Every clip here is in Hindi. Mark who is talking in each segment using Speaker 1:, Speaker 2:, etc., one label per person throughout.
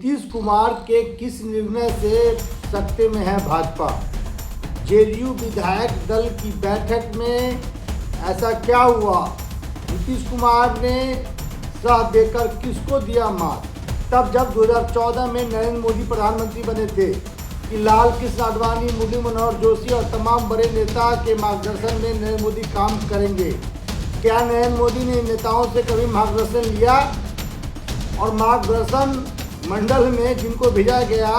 Speaker 1: नीतीश कुमार के किस निर्णय से सकते में है भाजपा? जेडीयू विधायक दल की बैठक में ऐसा क्या हुआ? नीतीश कुमार ने साथ देकर किसको दिया मात? तब जब 2014 में नरेंद्र मोदी प्रधानमंत्री बने थे कि लाल कृष्ण आडवाणी, मुरली मनोहर जोशी और तमाम बड़े नेता के मार्गदर्शन में नरेंद्र मोदी काम करेंगे। क्या नरेंद्र मोदी ने इन नेताओं से कभी मार्गदर्शन लिया? और मार्गदर्शन मंडल में जिनको भेजा गया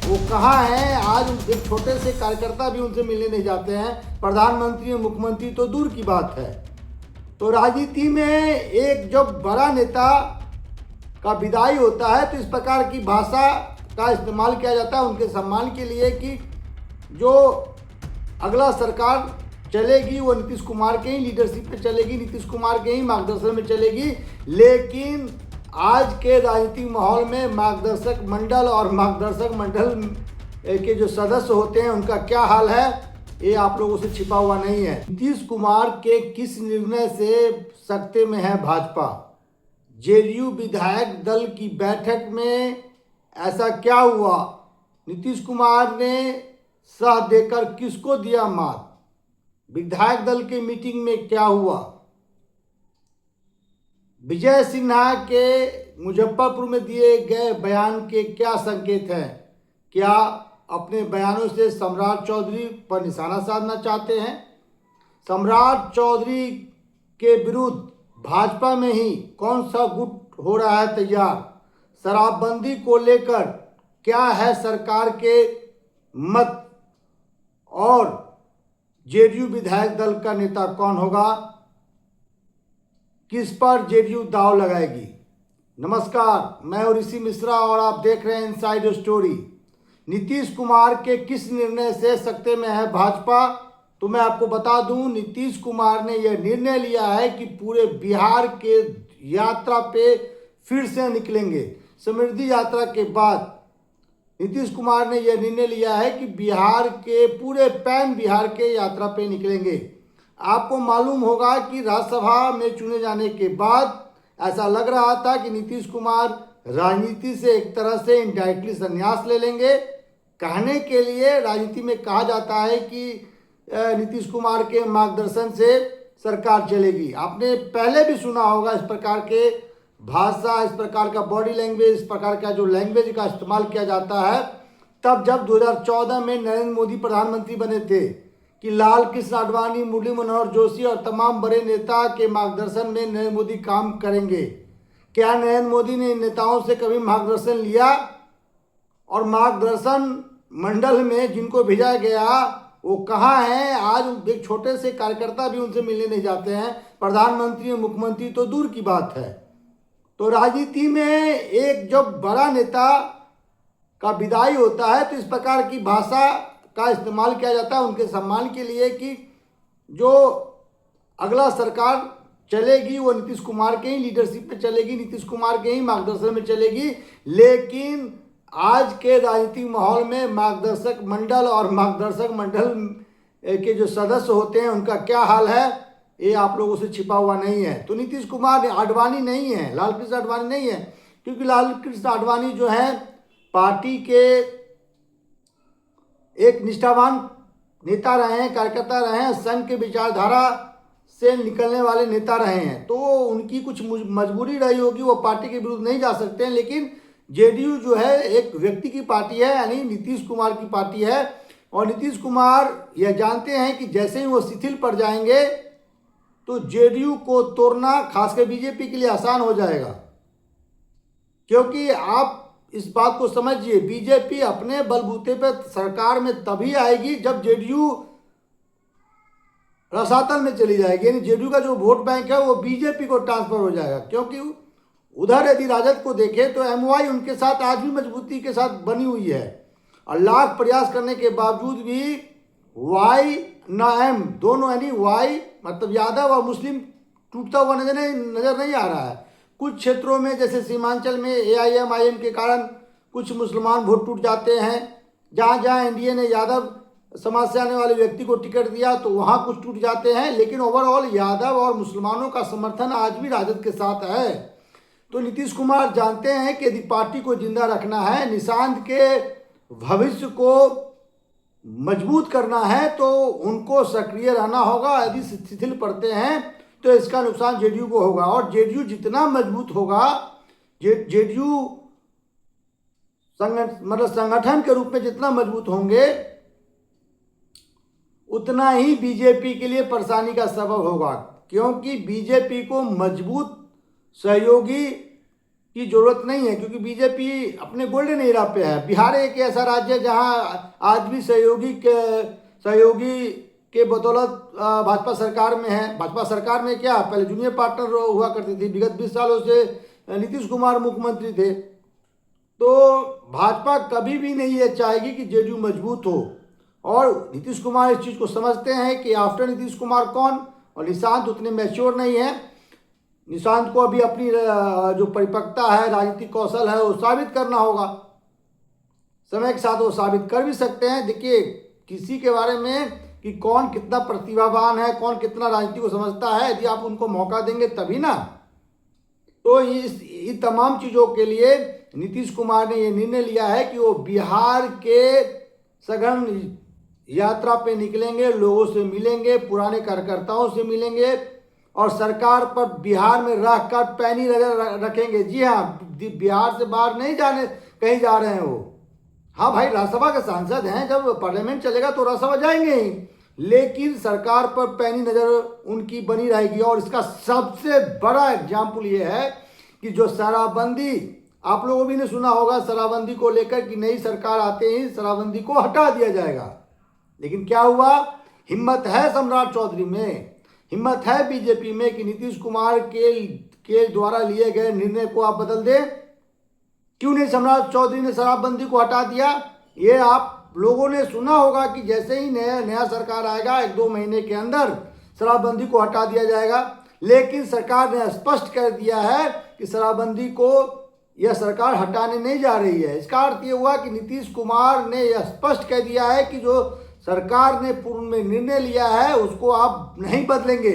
Speaker 1: वो कहाँ हैं? आज एक छोटे से कार्यकर्ता भी उनसे मिलने नहीं जाते हैं। प्रधानमंत्री और मुख्यमंत्री तो दूर की बात है। तो राजनीति में एक जब बड़ा नेता का विदाई होता है तो इस प्रकार की भाषा का इस्तेमाल किया जाता है उनके सम्मान के लिए कि जो अगला सरकार चलेगी वो नीतीश कुमार के ही लीडरशिप पे चलेगी, नीतीश कुमार के ही मार्गदर्शन में चलेगी। लेकिन आज के राजनीतिक माहौल में मार्गदर्शक मंडल और मार्गदर्शक मंडल के जो सदस्य होते हैं उनका क्या हाल है ये आप लोगों से छिपा हुआ नहीं है। नीतीश कुमार के किस निर्णय से सकते में है भाजपा? जेडीयू विधायक दल की बैठक में ऐसा क्या हुआ? नीतीश कुमार ने साथ देकर किसको दिया मात? विधायक दल की मीटिंग में क्या हुआ? विजय सिन्हा के मुजफ्फरपुर में दिए गए बयान के क्या संकेत हैं? क्या अपने बयानों से सम्राट चौधरी पर निशाना साधना चाहते हैं? सम्राट चौधरी के विरुद्ध भाजपा में ही कौन सा गुट हो रहा है तैयार? शराबबंदी को लेकर क्या है सरकार के मत? और जेडीयू विधायक दल का नेता कौन होगा? किस पर जेडीयू दाव लगाएगी? नमस्कार, मैं हूं ऋषि मिश्रा और आप देख रहे हैं इनसाइड स्टोरी। नीतीश कुमार के किस निर्णय से सकते में है भाजपा? तो मैं आपको बता दूं, नीतीश कुमार ने यह निर्णय लिया है कि पूरे बिहार के यात्रा पे फिर से निकलेंगे। समृद्धि यात्रा के बाद नीतीश कुमार ने यह निर्णय लिया है कि बिहार के पूरे पैन बिहार के यात्रा पे निकलेंगे। आपको मालूम होगा कि राज्यसभा में चुने जाने के बाद ऐसा लग रहा था कि नीतीश कुमार राजनीति से एक तरह से इनडायरेक्टली संन्यास ले लेंगे। कहने के लिए राजनीति में कहा जाता है कि नीतीश कुमार के मार्गदर्शन से सरकार चलेगी। आपने पहले भी सुना होगा इस प्रकार के भाषा, इस प्रकार का बॉडी लैंग्वेज, इस प्रकार का जो लैंग्वेज का इस्तेमाल किया जाता है। तब जब 2014 में नरेंद्र मोदी प्रधानमंत्री बने थे कि लाल कृष्ण आडवाणी, मुरली मनोहर जोशी और तमाम बड़े नेता के मार्गदर्शन में नरेंद्र मोदी काम करेंगे। क्या नरेंद्र मोदी ने इन नेताओं से कभी मार्गदर्शन लिया? और मार्गदर्शन मंडल में जिनको भेजा गया वो कहाँ हैं? आज एक छोटे से कार्यकर्ता भी उनसे मिलने नहीं जाते हैं। प्रधानमंत्री और मुख्यमंत्री तो दूर की बात है। तो राजनीति में एक जब बड़ा नेता का विदाई होता है तो इस प्रकार की भाषा का इस्तेमाल किया जाता है उनके सम्मान के लिए कि जो अगला सरकार चलेगी वो नीतीश कुमार के ही लीडरशिप पे चलेगी, नीतीश कुमार के ही मार्गदर्शन में चलेगी। लेकिन आज के राजनीतिक माहौल में मार्गदर्शक मंडल और मार्गदर्शक मंडल के जो सदस्य होते हैं उनका क्या हाल है ये आप लोगों से छिपा हुआ नहीं है। तो नीतीश कुमार आडवाणी नहीं है, लाल कृष्ण आडवाणी नहीं है, क्योंकि लाल कृष्ण आडवाणी जो है पार्टी के एक निष्ठावान नेता रहे हैं, कार्यकर्ता रहे हैं, संघ के विचारधारा से निकलने वाले नेता रहे हैं। तो उनकी कुछ मजबूरी रही होगी, वो पार्टी के विरुद्ध नहीं जा सकते हैं। लेकिन जेडीयू जो है एक व्यक्ति की पार्टी है, यानी नीतीश कुमार की पार्टी है। और नीतीश कुमार यह जानते हैं कि जैसे ही वो शिथिल पड़ जाएंगे तो जेडीयू को तोड़ना खासकर बीजेपी के लिए आसान हो जाएगा। क्योंकि आप इस बात को समझिए, बीजेपी अपने बलबूते पर सरकार में तभी आएगी जब जेडीयू रसातल में चली जाएगी, यानी जेडीयू का जो वोट बैंक है वो बीजेपी को ट्रांसफर हो जाएगा। क्योंकि उधर यदि राजद को देखें तो एमवाई उनके साथ आज भी मजबूती के साथ बनी हुई है और लाख प्रयास करने के बावजूद भी वाई ना एम दोनों, यानी वाई मतलब यादव और मुस्लिम टूटता हुआ नजर नहीं आ रहा है। कुछ क्षेत्रों में जैसे सीमांचल में एआईएमआईएम के कारण कुछ मुसलमान वोट टूट जाते हैं। जहाँ जहाँ एनडीए ने यादव समाज से आने वाले व्यक्ति को टिकट दिया तो वहाँ कुछ टूट जाते हैं। लेकिन ओवरऑल यादव और मुसलमानों का समर्थन आज भी राजद के साथ है। तो नीतीश कुमार जानते हैं कि यदि पार्टी को जिंदा रखना है, निशांत के भविष्य को मजबूत करना है, तो उनको सक्रिय रहना होगा। यदि शिथिल पड़ते हैं तो इसका नुकसान जेडीयू को होगा, और जेडीयू जितना मजबूत होगा, जेडीयू संगठन के रूप में जितना मजबूत होंगे, उतना ही बीजेपी के लिए परेशानी का सबब होगा। क्योंकि बीजेपी को मजबूत सहयोगी की जरूरत नहीं है, क्योंकि बीजेपी अपने गोल्डन एरा पे है। बिहार एक ऐसा राज्य है जहां आज भी सहयोगी के बदौलत भाजपा सरकार में है। भाजपा सरकार में क्या, पहले जूनियर पार्टनर हुआ करती थी। विगत 20 सालों से नीतीश कुमार मुख्यमंत्री थे। तो भाजपा कभी भी नहीं ये चाहेगी कि जेडीयू मजबूत हो, और नीतीश कुमार इस चीज़ को समझते हैं कि आफ्टर नीतीश कुमार कौन, और निशांत उतने मैच्योर नहीं है। निशांत को अभी अपनी जो परिपक्वता है, राजनीतिक कौशल है, वो साबित करना होगा। समय के साथ वो साबित कर भी सकते हैं। देखिए, किसी के बारे में कि कौन कितना प्रतिभावान है, कौन कितना राजनीति को समझता है, यदि आप उनको मौका देंगे तभी ना। तो इन तमाम चीज़ों के लिए नीतीश कुमार ने ये निर्णय लिया है कि वो बिहार के सघन यात्रा पे निकलेंगे, लोगों से मिलेंगे, पुराने कार्यकर्ताओं से मिलेंगे, और सरकार पर बिहार में रख कर पैनी नजर रखेंगे। जी हाँ, बिहार से बाहर नहीं जाने कहीं जा रहे हैं वो। हाँ भाई, राज्यसभा के सांसद हैं, जब पार्लियामेंट चलेगा तो राज्यसभा जाएंगे ही, लेकिन सरकार पर पैनी नज़र उनकी बनी रहेगी। और इसका सबसे बड़ा एग्जाम्पल ये है कि जो शराबबंदी, आप लोगों भी ने सुना होगा शराबबंदी को लेकर कि नई सरकार आते ही शराबबंदी को हटा दिया जाएगा। लेकिन क्या हुआ, हिम्मत है सम्राट चौधरी में, हिम्मत है बीजेपी में कि नीतीश कुमार के द्वारा लिए गए निर्णय को आप बदल दें। क्यों नहीं सम्राट चौधरी ने शराबबंदी को हटा दिया? ये आप लोगों ने सुना होगा कि जैसे ही नया सरकार आएगा, 1-2 महीने के अंदर शराबबंदी को हटा दिया जाएगा। लेकिन सरकार ने स्पष्ट कर दिया है कि शराबबंदी को यह सरकार हटाने नहीं जा रही है। इसका अर्थ ये हुआ कि नीतीश कुमार ने यह स्पष्ट कह दिया है कि जो सरकार ने पूर्व में निर्णय लिया है उसको आप नहीं बदलेंगे।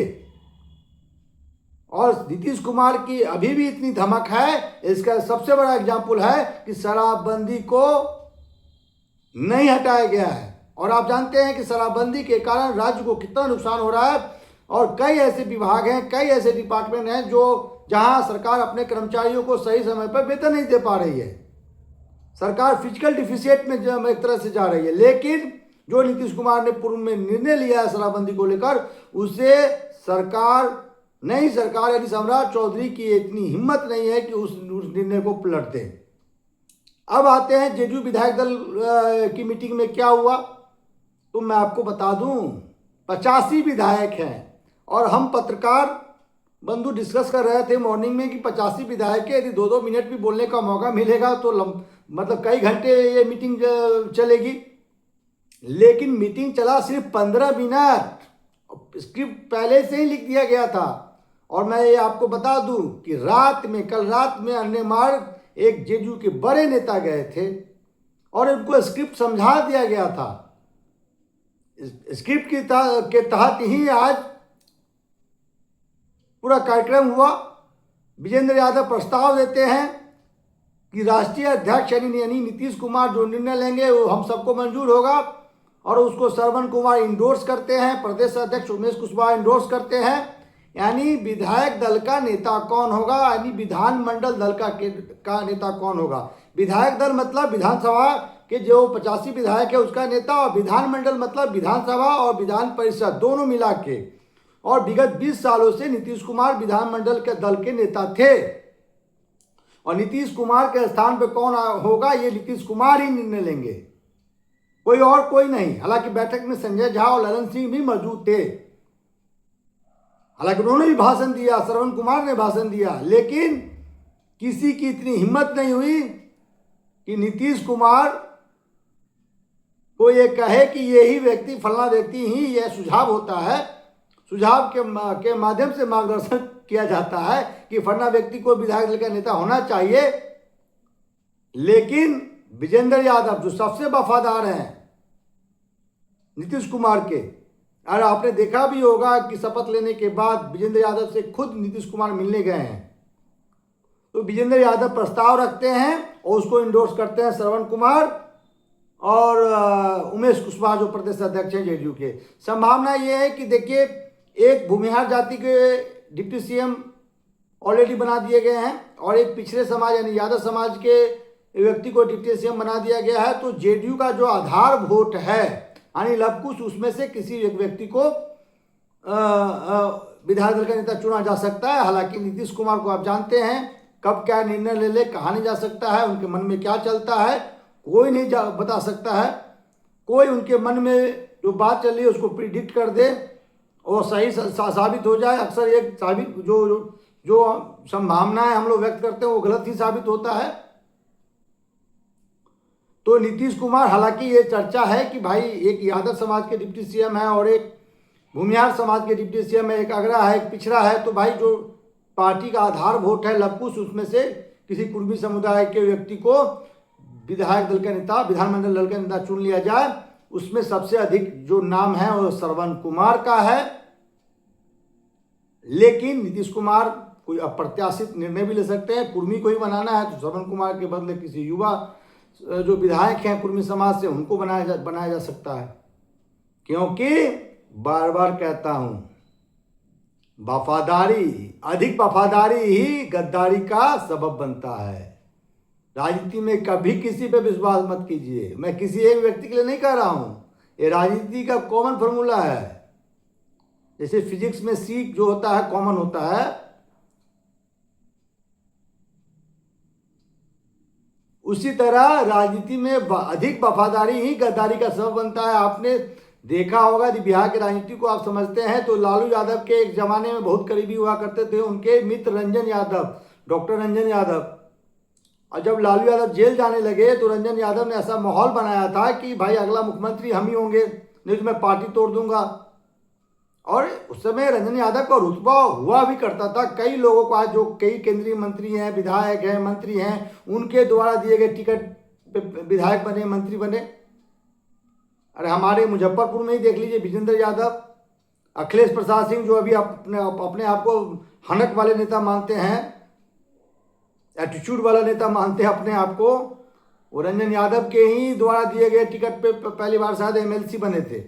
Speaker 1: और नीतीश कुमार की अभी भी इतनी धमक है, इसका सबसे बड़ा एग्जाम्पल है कि शराबबंदी को नहीं हटाया गया है। और आप जानते हैं कि शराबबंदी के कारण राज्य को कितना नुकसान हो रहा है, और कई ऐसे विभाग हैं, कई ऐसे डिपार्टमेंट हैं जो जहां सरकार अपने कर्मचारियों को सही समय पर वेतन नहीं दे पा रही है। सरकार फिजिकल डिफिसिट में एक तरह से जा रही है। लेकिन जो नीतीश कुमार ने पूर्व में निर्णय लिया है शराबबंदी को लेकर, उसे सरकार यानी सम्राट चौधरी की इतनी हिम्मत नहीं है कि उस निर्णय को पलट दे। अब आते हैं जेडीयू विधायक दल की मीटिंग में क्या हुआ, तो मैं आपको बता दूं 85 विधायक हैं, और हम पत्रकार बंधु डिस्कस कर रहे थे मॉर्निंग में कि 85 विधायक के यदि 2-2 मिनट भी बोलने का मौका मिलेगा तो मतलब कई घंटे ये मीटिंग चलेगी। लेकिन मीटिंग चला सिर्फ 15 मिनट, स्क्रिप्ट पहले से ही लिख दिया गया था। और मैं ये आपको बता दूं कि कल रात में अन्य मार्ग एक जेडीयू के बड़े नेता गए थे और उनको स्क्रिप्ट समझा दिया गया था। स्क्रिप्ट के तहत ही आज पूरा कार्यक्रम हुआ। विजेंद्र यादव प्रस्ताव देते हैं कि राष्ट्रीय अध्यक्ष यानी नीतीश कुमार जो निर्णय लेंगे वो हम सबको मंजूर होगा, और उसको श्रवण कुमार इंडोर्स करते हैं, प्रदेश अध्यक्ष उमेश कुशवाहा इंडोर्स करते हैं। यानी विधायक दल का नेता कौन होगा, यानी विधानमंडल दल का नेता कौन होगा। विधायक दल मतलब विधानसभा के जो 85 विधायक है उसका नेता, और विधानमंडल मतलब विधानसभा और विधान परिषद दोनों मिला के। और विगत 20 सालों से नीतीश कुमार विधानमंडल के दल के नेता थे, और नीतीश कुमार के स्थान पर कौन होगा ये नीतीश कुमार ही निर्णय लेंगे, कोई नहीं। हालांकि बैठक में संजय झा और ललन सिंह भी मौजूद थे, हालांकि उन्होंने भी भाषण दिया, श्रवण कुमार ने भाषण दिया, लेकिन किसी की इतनी हिम्मत नहीं हुई कि नीतीश कुमार को ये कहे कि यही व्यक्ति, फलाना व्यक्ति ही यह सुझाव होता है, सुझाव के माध्यम से मार्गदर्शन किया जाता है कि फलाना व्यक्ति को विधायक दल का नेता होना चाहिए। लेकिन विजेंद्र यादव जो सबसे वफादार हैं नीतीश कुमार के, और आपने देखा भी होगा कि शपथ लेने के बाद विजेंद्र यादव से खुद नीतीश कुमार मिलने गए हैं, तो विजेंद्र यादव प्रस्ताव रखते हैं और उसको इंडोर्स करते हैं श्रवण कुमार और उमेश कुशवाहा जो प्रदेश अध्यक्ष हैं जेडीयू के। संभावना ये है कि देखिए, एक भूमिहार जाति के डिप्टी सीएम ऑलरेडी बना दिए गए हैं और एक पिछड़े समाज यानी यादव समाज के व्यक्ति को डिप्टी सीएम बना दिया गया है। तो जेडीयू का जो आधार वोट है यानी लवकुश, उसमें से किसी एक व्यक्ति को विधायक दल का नेता चुना जा सकता है। हालांकि नीतीश कुमार को आप जानते हैं कब क्या निर्णय ले ले, कहाँ नहीं जा सकता है, उनके मन में क्या चलता है कोई नहीं बता सकता है। कोई उनके मन में जो बात चल रही है उसको प्रिडिक्ट कर दे और सही साबित हो जाए। अक्सर एक साबित जो संभावनाएं हम लोग व्यक्त करते हैं वो गलत ही साबित होता है। तो नीतीश कुमार, हालांकि ये चर्चा है कि भाई एक यादव समाज के डिप्टी सीएम है और एक भूमिहार समाज के डिप्टी सीएम है, एक अगरा है, एक पिछड़ा है, तो भाई जो पार्टी का आधार वोट है लवकुश, उसमें से किसी कुर्मी समुदाय के व्यक्ति को विधायक दल का नेता, विधानमंडल दल का नेता चुन लिया जाए। उसमें सबसे अधिक जो नाम है वो श्रवण कुमार का है। लेकिन नीतीश कुमार कोई अप्रत्याशित निर्णय भी ले सकते हैं। कुर्मी को ही बनाना है तो श्रवण कुमार के बदले किसी युवा जो विधायक हैं कुर्मी समाज से उनको बनाया जा सकता है। क्योंकि बार बार कहता हूं, अधिक वफादारी ही गद्दारी का सबब बनता है। राजनीति में कभी किसी पे विश्वास मत कीजिए। मैं किसी एक व्यक्ति के लिए नहीं कह रहा हूं, ये राजनीति का कॉमन फॉर्मूला है। जैसे फिजिक्स में C जो होता है कॉमन होता है, उसी तरह राजनीति में अधिक वफादारी ही गद्दारी का सबब बनता है। आपने देखा होगा यदि बिहार की राजनीति को आप समझते हैं तो लालू यादव के एक जमाने में बहुत करीबी हुआ करते थे उनके मित्र रंजन यादव, डॉक्टर रंजन यादव। और जब लालू यादव जेल जाने लगे तो रंजन यादव ने ऐसा माहौल बनाया था कि भाई अगला मुख्यमंत्री हम ही होंगे, नहीं तो मैं पार्टी तोड़ दूंगा। और उस समय रंजन यादव का रुतबा हुआ भी करता था। कई लोगों को आज जो कई केंद्रीय मंत्री हैं, विधायक हैं, मंत्री हैं, उनके द्वारा दिए गए टिकट पे विधायक बने, मंत्री बने। अरे हमारे मुजफ्फरपुर में ही देख लीजिए, विजेंद्र यादव, अखिलेश प्रसाद सिंह जो अभी अपने आप को हनक वाले नेता मानते हैं, एटीट्यूड वाला नेता मानते हैं अपने आप को, वो रंजन यादव के ही द्वारा दिए गए टिकट पे पहली बार शायद एमएलसी बने थे।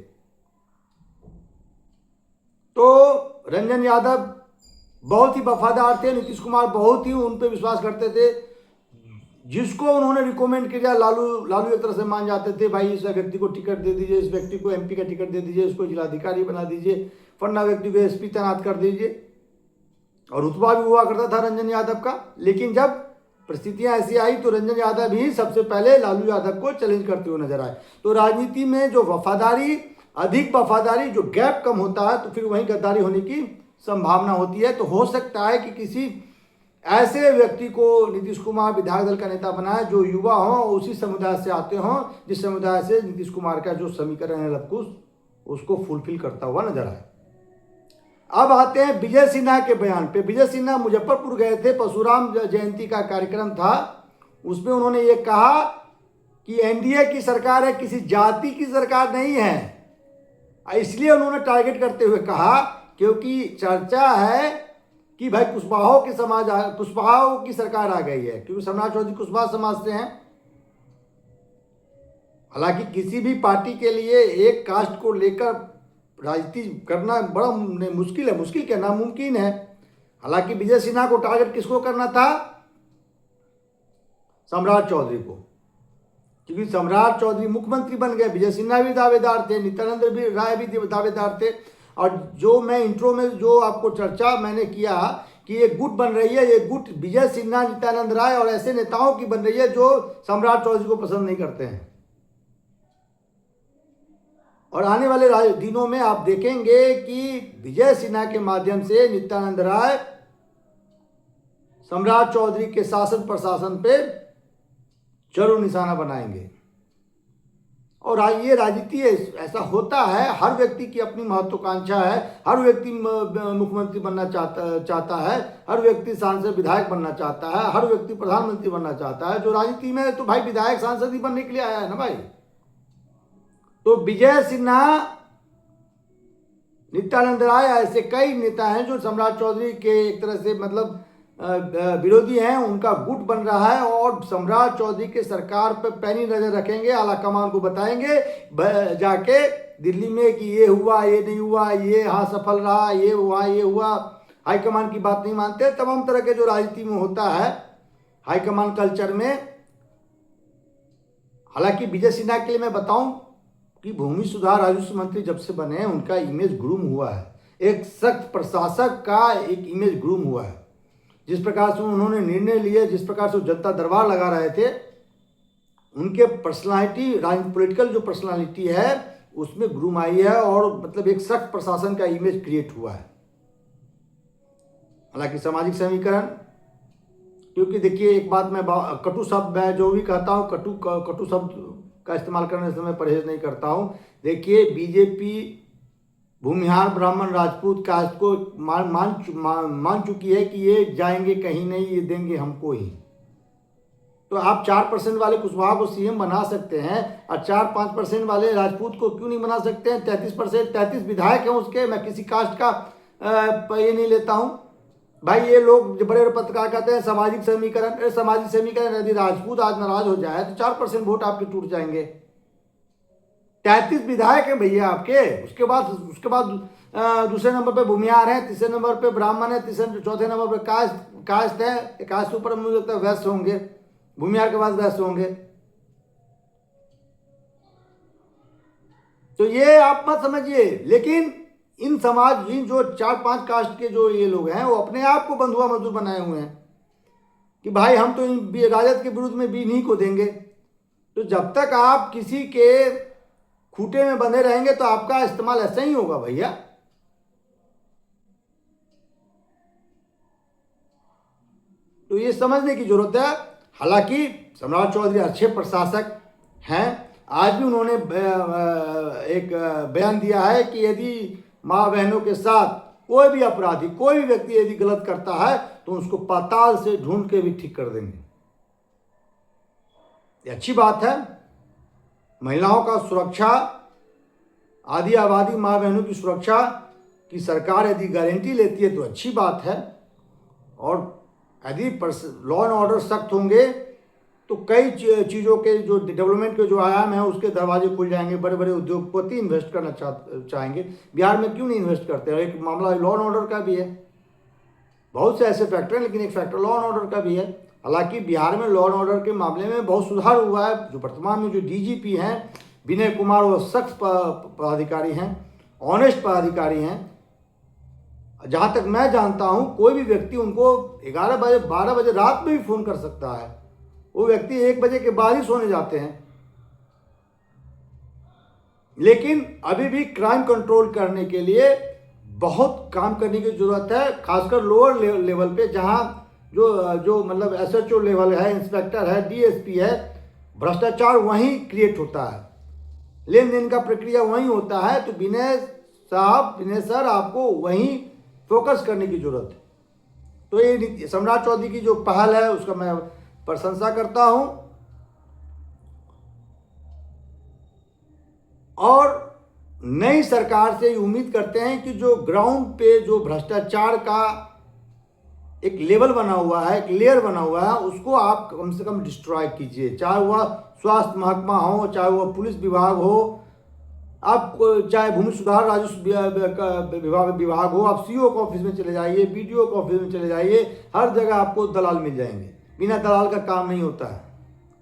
Speaker 1: तो रंजन यादव बहुत ही वफादार थे, नीतीश कुमार बहुत ही उन पे विश्वास करते थे। जिसको उन्होंने रिकमेंड किया लालू एक तरह से मान जाते थे, भाई इस व्यक्ति को टिकट दे दीजिए, इस व्यक्ति को एमपी का टिकट दे दीजिए, इसको जिलाधिकारी बना दीजिए, फन्ना व्यक्ति को एसपी तैनात कर दीजिए। और रुतबा भी हुआ करता था रंजन यादव का। लेकिन जब परिस्थितियां ऐसी आई तो रंजन यादव ही सबसे पहले लालू यादव को चैलेंज करते हुए नजर आए। तो राजनीति में जो अधिक वफादारी, जो गैप कम होता है तो फिर वहीं गद्दारी होने की संभावना होती है। तो हो सकता है कि किसी ऐसे व्यक्ति को नीतीश कुमार विधायक दल का नेता बनाए जो युवा हो, उसी समुदाय से आते हों जिस समुदाय से नीतीश कुमार का जो समीकरण है लवकुश, उसको फुलफिल करता हुआ नजर आए। अब आते हैं विजय सिन्हा के बयान पे। विजय सिन्हा मुजफ्फरपुर गए थे, परशुराम जयंती का कार्यक्रम था, उसमें उन्होंने ये कहा कि एनडीए की सरकार है, किसी जाति की सरकार नहीं है। इसलिए उन्होंने टारगेट करते हुए कहा क्योंकि चर्चा है कि भाई कुशवाहाओं की सरकार आ गई है, क्योंकि सम्राट चौधरी कुशवाहा समाज से हैं। हालांकि किसी भी पार्टी के लिए एक कास्ट को लेकर राजनीति करना बड़ा मुश्किल है, मुश्किल क्या नामुमकिन है। हालांकि विजय सिन्हा को टारगेट किसको करना था? सम्राट चौधरी को, क्योंकि सम्राट चौधरी मुख्यमंत्री बन गए, विजय सिन्हा भी दावेदार थे, नित्यानंद राय भी दावेदार थे। और जो मैं इंट्रो में जो आपको चर्चा मैंने किया कि ये गुट बन रही है, ये गुट विजय सिन्हा, नित्यानंद राय और ऐसे नेताओं की बन रही है जो सम्राट चौधरी को पसंद नहीं करते हैं। और आने वाले दिनों में आप देखेंगे कि विजय सिन्हा के माध्यम से नित्यानंद राय सम्राट चौधरी के शासन प्रशासन पे जरूर निशाना बनाएंगे। और ये राजनीति ऐसा होता है, हर व्यक्ति की अपनी महत्वाकांक्षा है, हर व्यक्ति मुख्यमंत्री बनना चाहता है, हर व्यक्ति सांसद विधायक बनना चाहता है, हर व्यक्ति प्रधानमंत्री बनना चाहता है। जो राजनीति में तो भाई विधायक सांसद ही बनने के लिए आया है ना भाई। तो विजय सिन्हा, नित्यानंद राय, ऐसे कई नेता हैं जो सम्राट चौधरी के एक तरह से मतलब विरोधी हैं उनका गुट बन रहा है और सम्राट चौधरी के सरकार पर पैनी नजर रखेंगे, आला कमान को बताएंगे जाके दिल्ली में कि ये हुआ, ये नहीं हुआ, ये हाँ सफल रहा, ये हुआ। हाईकमान की बात नहीं मानते। तमाम तरह के जो राजनीति में होता है हाईकमान कल्चर में। हालांकि विजय सिन्हा के लिए मैं बताऊं कि भूमि सुधार राजस्व मंत्री जब से बने उनका इमेज ग्रूम हुआ है, एक सख्त प्रशासक का एक इमेज ग्रूम हुआ है। जिस प्रकार से उन्होंने निर्णय लिए, जिस प्रकार से जनता दरबार लगा रहे थे, उनके पर्सनालिटी, पॉलिटिकल जो पर्सनालिटी है उसमें ग्रूम आई है और मतलब एक सख्त प्रशासन का इमेज क्रिएट हुआ है। हालांकि सामाजिक समीकरण, क्योंकि देखिए एक बात मैं कटु शब्द मैं जो भी कहता हूँ कटु शब्द का इस्तेमाल करने से मैं परहेज नहीं करता हूँ। देखिए बीजेपी भूमिहार ब्राह्मण राजपूत कास्ट को मान चुकी है कि ये जाएंगे कहीं नहीं, ये देंगे हमको ही। तो आप 4% वाले कुशवाहा को सीएम बना सकते हैं और 4-5% वाले राजपूत को क्यों नहीं बना सकते हैं? 33 विधायक हैं उसके। मैं किसी कास्ट का ये नहीं लेता हूँ भाई। ये लोग जो बड़े बड़े पत्रकार कहते हैं सामाजिक समीकरण, सामाजिक समीकरण यदि राजपूत आज नाराज हो जाए तो 4% वोट आपके टूट जाएंगे। 33 विधायक हैं भैया आपके। उसके बाद दूसरे नंबर पे भूमिहार है, तीसरे नंबर पे ब्राह्मण है, चौथे नंबर पे कास्ट है। कास्ट के ऊपर मुझे लगता है वैश्य होंगे, भूमिहार के बाद वैश्य होंगे। तो ये आप मत समझिए। लेकिन इन जो 4-5 कास्ट के जो ये लोग हैं वो अपने आप को बंधुआ मजदूर बनाए हुए हैं कि भाई हम तो राजद के विरुद्ध में भी इन्हीं को देंगे। तो जब तक आप किसी के खूटे में बंधे रहेंगे तो आपका इस्तेमाल ऐसा ही होगा भैया। तो ये समझने की जरूरत है। हालांकि सम्राट चौधरी अच्छे प्रशासक हैं। आज भी उन्होंने एक बयान दिया है कि यदि माँ बहनों के साथ कोई भी अपराधी, कोई भी व्यक्ति यदि गलत करता है तो उसको पाताल से ढूंढ के भी ठीक कर देंगे। ये अच्छी बात है। महिलाओं का सुरक्षा, आदि आबादी माँ बहनों की सुरक्षा की सरकार यदि गारंटी लेती है तो अच्छी बात है। और यदि लॉ एंड ऑर्डर सख्त होंगे तो कई चीज़ों के जो डेवलपमेंट के जो आयाम हैं उसके दरवाजे खुल जाएंगे। बड़े बड़े उद्योगपति इन्वेस्ट करना चाहेंगे। बिहार में क्यों नहीं इन्वेस्ट करते हैं? एक मामला लॉ एंड ऑर्डर का भी है। बहुत से ऐसे फैक्टर हैं लेकिन एक फैक्टर लॉ एंड ऑर्डर का भी है। हालांकि बिहार में लॉ एंड ऑर्डर के मामले में बहुत सुधार हुआ है। जो वर्तमान में जो डीजीपी हैं विनय कुमार, वो सख्त पदाधिकारी हैं, ऑनेस्ट पदाधिकारी हैं। जहाँ तक मैं जानता हूँ कोई भी व्यक्ति उनको 11 बजे 12 बजे रात में भी फ़ोन कर सकता है। वो व्यक्ति 1 बजे के बाद ही सोने जाते हैं। लेकिन अभी भी क्राइम कंट्रोल करने के लिए बहुत काम करने की जरूरत है, खासकर लोअर लेवल पे, जहां जो मतलब एसएचओ लेवल है, इंस्पेक्टर है, डीएसपी है। भ्रष्टाचार वहीं क्रिएट होता है, लेन देन का प्रक्रिया वहीं होता है। तो विनय सर आपको वहीं फोकस करने की जरूरत है। तो ये सम्राट चौधरी की जो पहल है उसका मैं प्रशंसा करता हूं। और नई सरकार से उम्मीद करते हैं कि जो ग्राउंड पे जो भ्रष्टाचार का एक लेवल बना हुआ है, एक लेयर बना हुआ है, उसको आप कम से कम डिस्ट्रॉय कीजिए। चाहे वह स्वास्थ्य महकमा हो, चाहे वह पुलिस विभाग हो, आप चाहे भूमि सुधार राजस्व विभाग हो, आप सीओ के ऑफिस में चले जाइए, बीडीओ के ऑफिस में चले जाइए, हर जगह आपको दलाल मिल जाएंगे। बिना दलाल का काम नहीं होता है,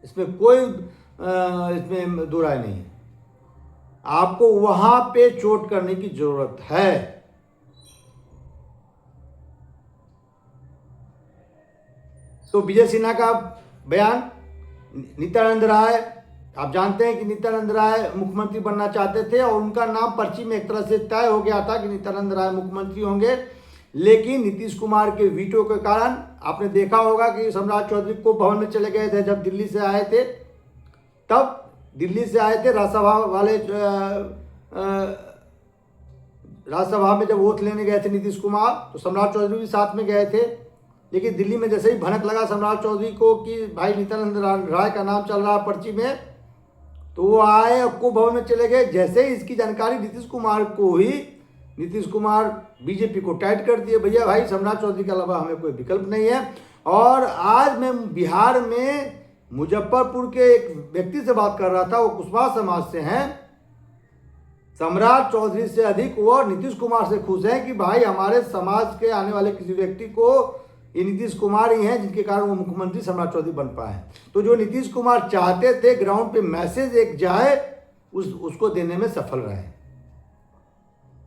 Speaker 1: इसमें कोई इसमें दो राय नहीं है। आपको वहां पे चोट करने की जरूरत है। तो विजय सिन्हा का बयान, नित्यानंद राय, आप जानते हैं कि नित्यानंद राय मुख्यमंत्री बनना चाहते थे और उनका नाम पर्ची में एक तरह से तय हो गया था कि नित्यानंद राय मुख्यमंत्री होंगे। लेकिन नीतीश कुमार के वीटो के कारण आपने देखा होगा कि सम्राट चौधरी को भवन में चले गए थे। जब दिल्ली से आए थे, तब दिल्ली से आए थे राज्यसभा वाले, राज्यसभा में जब वोट लेने गए थे नीतीश कुमार, तो सम्राट चौधरी भी साथ में गए थे। लेकिन दिल्ली में जैसे ही भनक लगा सम्राट चौधरी को कि भाई नित्यानंद राय का नाम चल रहा है पर्ची में, तो वो आए, को भवन में चले गए। जैसे ही इसकी जानकारी नीतीश कुमार को हुई, नीतीश कुमार बीजेपी को टाइट कर दिए, भैया भाई सम्राट चौधरी के अलावा हमें कोई विकल्प नहीं है। और आज मैं बिहार में मुजफ्फरपुर के एक व्यक्ति से बात कर रहा था, वो कुशवाहा समाज से हैं। सम्राट चौधरी से अधिक वो नीतीश कुमार से खुश हैं कि भाई हमारे समाज के आने वाले किसी व्यक्ति को ये नीतीश कुमार ही हैं जिनके कारण वो मुख्यमंत्री सम्राट चौधरी बन पाए। तो जो नीतीश कुमार चाहते थे ग्राउंड पे मैसेज एक जाए, उसको देने में सफल रहे।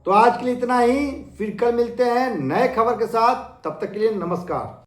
Speaker 1: तो आज के लिए इतना ही, फिर कल मिलते हैं नए खबर के साथ। तब तक के लिए नमस्कार।